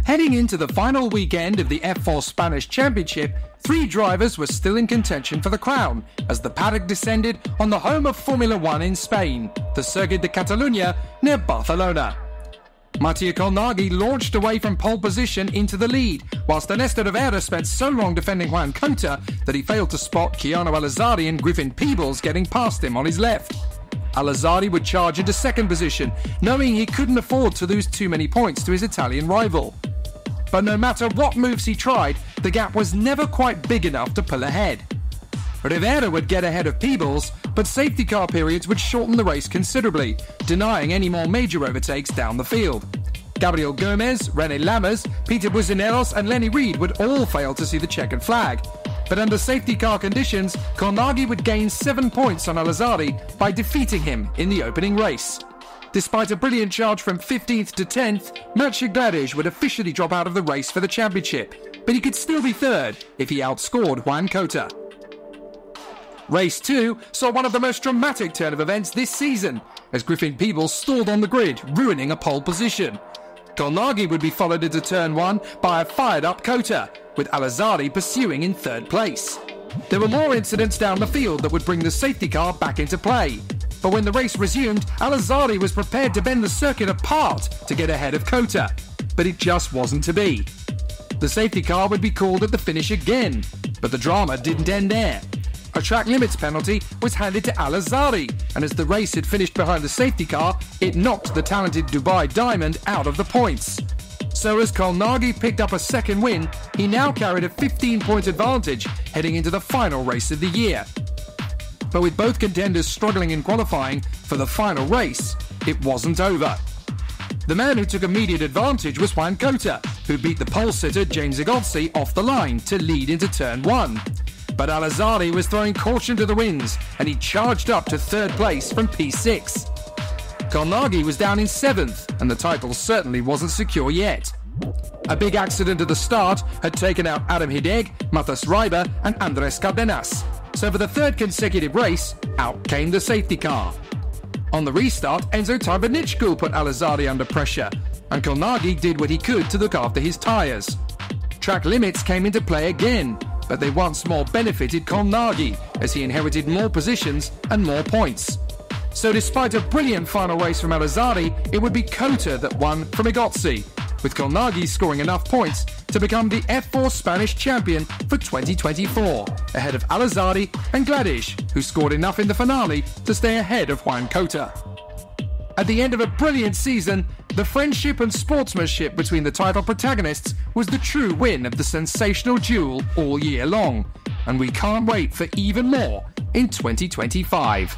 Heading into the final weekend of the F4 Spanish Championship, 3 drivers were still in contention for the crown as the paddock descended on the home of Formula 1 in Spain, the Circuit de Catalunya near Barcelona. Mattia Colnaghi launched away from pole position into the lead, whilst Ernesto Rivera spent so long defending Juan Cota that he failed to spot Keanu Al Azhari and Griffin Peebles getting past him on his left. Al Azhari would charge into second position, knowing he couldn't afford to lose too many points to his Italian rival. But no matter what moves he tried, the gap was never quite big enough to pull ahead. Rivera would get ahead of Peebles, but safety car periods would shorten the race considerably, denying any more major overtakes down the field. Gabriel Gomez, René Lammers, Peter Buzineros and Lenny Reed would all fail to see the checkered flag. But under safety car conditions, Colnaghi would gain 7 points on Al Azhari by defeating him in the opening race. Despite a brilliant charge from 15th to 10th, Mattia Colnaghi would officially drop out of the race for the championship, but he could still be third if he outscored Juan Cota. Race 2 saw one of the most dramatic turn of events this season, as Griffin Peebles stalled on the grid, ruining a pole position. Colnaghi would be followed into turn 1 by a fired-up Cota, with Al Azhari pursuing in third place. There were more incidents down the field that would bring the safety car back into play. But when the race resumed, Al Azhari was prepared to bend the circuit apart to get ahead of Cota, but it just wasn't to be. The safety car would be called at the finish again, but the drama didn't end there. A track limits penalty was handed to Al Azhari, and as the race had finished behind the safety car, it knocked the talented Dubai Diamond out of the points. So as Colnaghi picked up a second win, he now carried a 15-point advantage heading into the final race of the year. But with both contenders struggling in qualifying for the final race, it wasn't over. The man who took immediate advantage was Juan Cota, who beat the pole sitter James Igozzi off the line to lead into turn 1. But Al Azhari was throwing caution to the winds, and he charged up to third place from P6. Colnaghi was down in 7th, and the title certainly wasn't secure yet. A big accident at the start had taken out Adam Hideg, Mathis Reiber and Andres Cardenas. So for the third consecutive race, out came the safety car. On the restart, Enzo Tarbanichku put Al Azhari under pressure, and Colnaghi did what he could to look after his tyres. Track limits came into play again, but they once more benefited Colnaghi as he inherited more positions and more points. So despite a brilliant final race from Al Azhari, it would be Cota that won from Igozzi, with Colnaghi scoring enough points to become the F4 Spanish champion for 2024, ahead of Al Azhari and Gladish, who scored enough in the finale to stay ahead of Juan Cota. At the end of a brilliant season, the friendship and sportsmanship between the title protagonists was the true win of the sensational duel all year long, and we can't wait for even more in 2025.